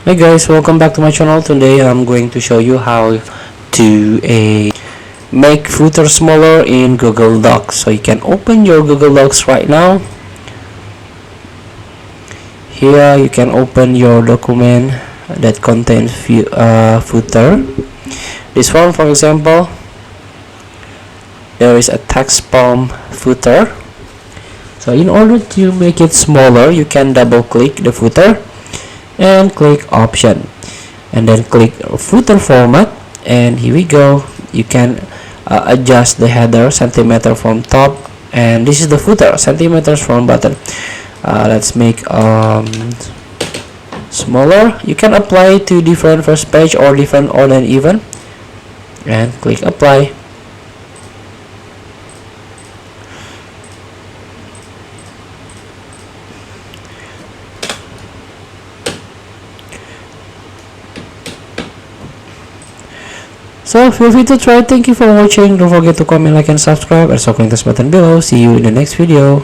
Hey guys, welcome back to my channel. Today I'm going to show you how to make footer smaller in Google Docs. So you can open your Google Docs right now. Here you can open your document that contains footer. This one, for example, there is a text form footer. So in order to make it smaller, you can double click the footer and click option and then click footer format, and here we go. You can adjust the header centimeter from top, and this is the footer centimeters from bottom. Let's make smaller. You can apply to different first page or different odd and even, and click apply. So feel free to try. Thank you for watching. Don't forget to comment, like, and subscribe. Also click this button below. See you in the next video.